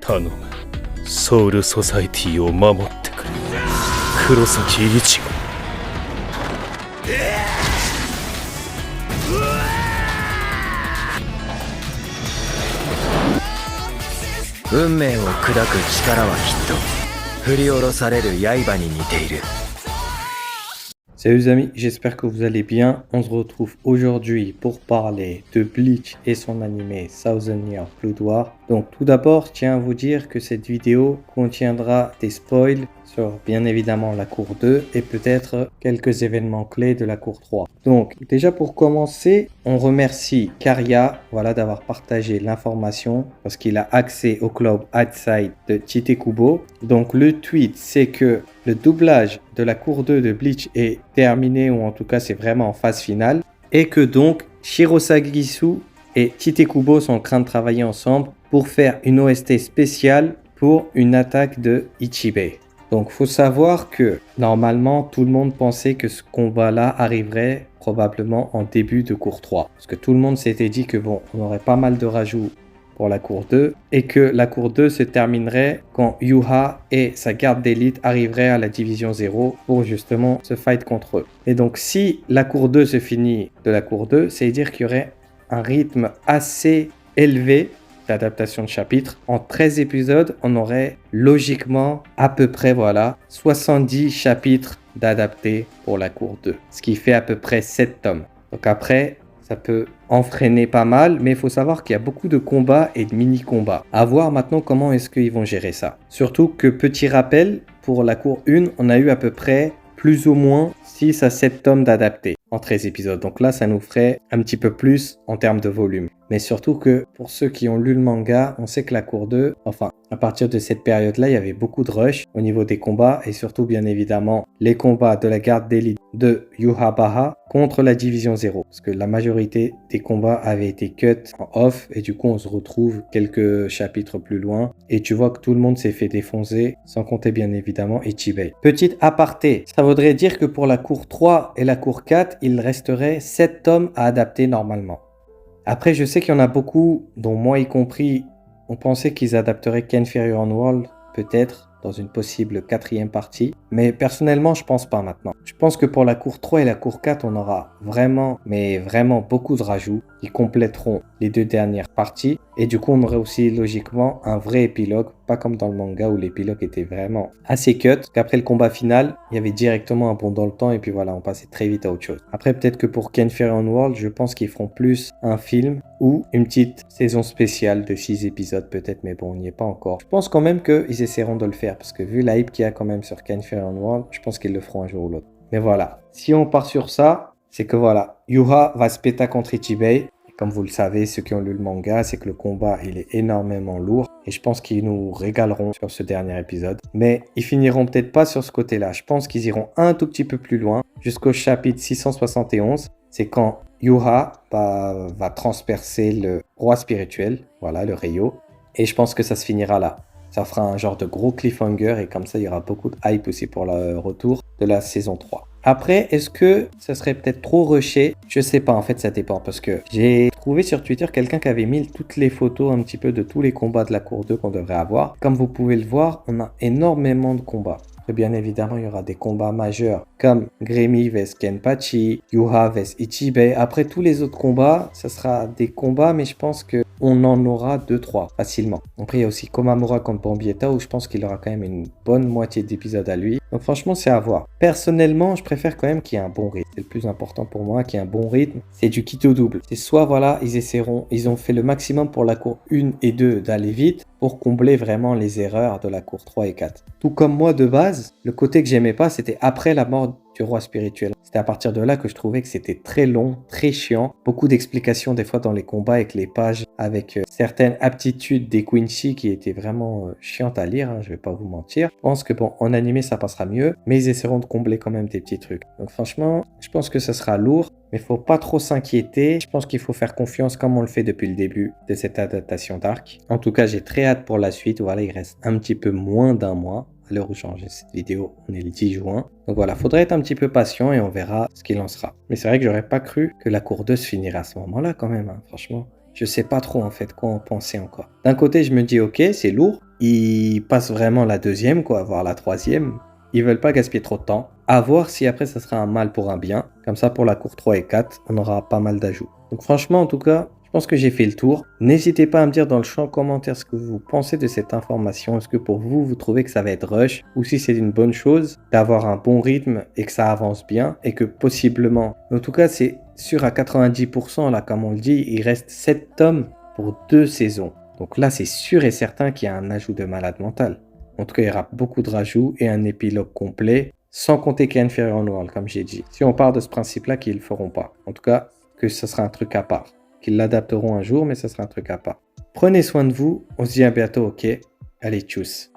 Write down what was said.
頼む。ソウルソサイティを守ってくれ。黒崎一護。運命を砕く力はきっと振り下ろされる刃に似ている。 Salut les amis, j'espère que vous allez bien. On se retrouve aujourd'hui pour parler de Bleach et son animé Thousand Year Blood War. Donc tout d'abord, je tiens à vous dire que cette vidéo contiendra des spoils sur bien évidemment la cour 2 et peut-être quelques événements clés de la cour 3. Donc déjà pour commencer, on remercie Karia d'avoir partagé l'information parce qu'il a accès au club Outside de Tite Kubo. Donc le tweet c'est que le doublage de la cour 2 de Bleach est terminé, ou en tout cas c'est vraiment en phase finale, et que donc Shirosagi Gisu et Tite Kubo sont en train de travailler ensemble pour faire une OST spéciale pour une attaque de Ichibei. Donc faut savoir que normalement tout le monde pensait que ce combat-là arriverait probablement en début de cour 3. Parce que tout le monde s'était dit que bon, on aurait pas mal de rajouts pour la cour 2 et que la cour 2 se terminerait quand Yuha et sa garde d'élite arriveraient à la division 0 pour justement se fight contre eux. Et donc si la cour 2 se finit de la cour 2, c'est dire qu'il y aurait un rythme assez élevé d'adaptation de chapitres. En 13 épisodes, on aurait logiquement à peu près 70 chapitres d'adaptés pour la cour 2, ce qui fait à peu près 7 tomes. Donc après, ça peut en freiner pas mal, mais il faut savoir qu'il y a beaucoup de combats et de mini-combats. À voir maintenant comment est-ce qu'ils vont gérer ça. Surtout que, petit rappel, pour la cour 1, on a eu à peu près plus ou moins 6 à 7 tomes d'adaptés en 13 épisodes. Donc là, ça nous ferait un petit peu plus en termes de volume. Mais surtout que pour ceux qui ont lu le manga, on sait que la cour 2, enfin, à partir de cette période-là, il y avait beaucoup de rush au niveau des combats et surtout, bien évidemment, les combats de la garde d'élite de Yhwach contre la division 0. Parce que la majorité des combats avaient été cut en off et du coup, on se retrouve quelques chapitres plus loin et tu vois que tout le monde s'est fait défoncer, sans compter bien évidemment Ichibei. Petite aparté, ça voudrait dire que pour la cour 3 et la cour 4, il resterait 7 tomes à adapter normalement. Après, je sais qu'il y en a beaucoup, dont moi y compris, on pensait qu'ils adapteraient Ken Fairy on World, peut-être, dans une possible 4e partie. Mais personnellement, je pense pas maintenant. Je pense que pour la cour 3 et la cour 4, on aura vraiment, mais vraiment beaucoup de rajouts qui compléteront les 2 dernières parties. Et du coup, on aurait aussi logiquement un vrai épilogue, pas comme dans le manga où l'épilogue était vraiment assez cut. Qu'après le combat final, il y avait directement un bond dans le temps et puis voilà, on passait très vite à autre chose. Après, peut-être que pour Ken Fairy on World, je pense qu'ils feront plus un film ou une petite saison spéciale de 6 épisodes peut-être, mais bon, on n'y est pas encore. Je pense quand même qu'ils essaieront de le faire parce que vu la hype qu'il y a quand même sur Ken Fairy on World, je pense qu'ils le feront un jour ou l'autre. Mais voilà, si on part sur ça, c'est que voilà, Yuha va se péter contre Ichibei. Comme vous le savez, ceux qui ont lu le manga, c'est que le combat, il est énormément lourd. Et je pense qu'ils nous régaleront sur ce dernier épisode. Mais ils finiront peut-être pas sur ce côté-là. Je pense qu'ils iront un tout petit peu plus loin, jusqu'au chapitre 671. C'est quand Yuha va transpercer le roi spirituel, le Ryo. Et je pense que ça se finira là. Ça fera un genre de gros cliffhanger et comme ça, il y aura beaucoup de hype aussi pour le retour de la saison 3. Après, est-ce que ça serait peut-être trop rushé? Je sais pas, en fait, ça dépend. Parce que j'ai trouvé sur Twitter quelqu'un qui avait mis toutes les photos un petit peu de tous les combats de la cour 2 qu'on devrait avoir. Comme vous pouvez le voir, on a énormément de combats. Et bien évidemment, il y aura des combats majeurs comme Grémy vs Kenpachi, Yuha vs Ichibei. Après tous les autres combats, ça sera des combats, mais je pense que on en aura 2-3 facilement. Après, il y a aussi Komamura contre Bambietta où je pense qu'il aura quand même une bonne moitié d'épisodes à lui. Donc franchement, c'est à voir. Personnellement, je préfère quand même qu'il y ait un bon rythme. C'est le plus important pour moi, qu'il y ait un bon rythme. C'est du quitte au double. C'est soit ils ont fait le maximum pour la cour 1 et 2 d'aller vite pour combler vraiment les erreurs de la cour 3 et 4. Tout comme moi de base, le côté que j'aimais pas, c'était après la mort du roi spirituel. C'était à partir de là que je trouvais que c'était très long, très chiant. Beaucoup d'explications des fois dans les combats avec les pages, avec certaines aptitudes des Quincy qui étaient vraiment chiantes à lire, je vais pas vous mentir. Je pense que bon, en animé ça passera mieux, mais ils essaieront de combler quand même des petits trucs. Donc franchement, je pense que ça sera lourd, mais faut pas trop s'inquiéter. Je pense qu'il faut faire confiance comme on le fait depuis le début de cette adaptation d'arc. En tout cas, j'ai très hâte pour la suite. Il reste un petit peu moins d'un mois. À l'heure où j'enregistre cette vidéo, on est le 10 juin. Donc voilà, faudrait être un petit peu patient et on verra ce qu'il en sera. Mais c'est vrai que j'aurais pas cru que la cour 2 se finirait à ce moment-là quand même, franchement. Je sais pas trop en fait quoi en penser encore. D'un côté, je me dis ok, c'est lourd, ils passent vraiment la deuxième, quoi, voire la troisième. Ils veulent pas gaspiller trop de temps. À voir si après ça sera un mal pour un bien. Comme ça, pour la cour 3 et 4, on aura pas mal d'ajouts. Donc franchement, en tout cas, je pense que j'ai fait le tour. N'hésitez pas à me dire dans le champ commentaire ce que vous pensez de cette information. Est-ce que pour vous, vous trouvez que ça va être rush ou si c'est une bonne chose d'avoir un bon rythme et que ça avance bien et que possiblement... En tout cas, c'est sûr à 90%, là, comme on le dit, il reste 7 tomes pour 2 saisons. Donc là, c'est sûr et certain qu'il y a un ajout de malade mental. En tout cas, il y aura beaucoup de rajouts et un épilogue complet, sans compter qu'il y a Inferior World, comme j'ai dit. Si on part de ce principe-là, qu'ils ne le feront pas. En tout cas, que ce sera un truc à part. Qu'ils l'adapteront un jour, mais ce sera un truc à part. Prenez soin de vous. On se dit à bientôt, ok? Allez, tchuss.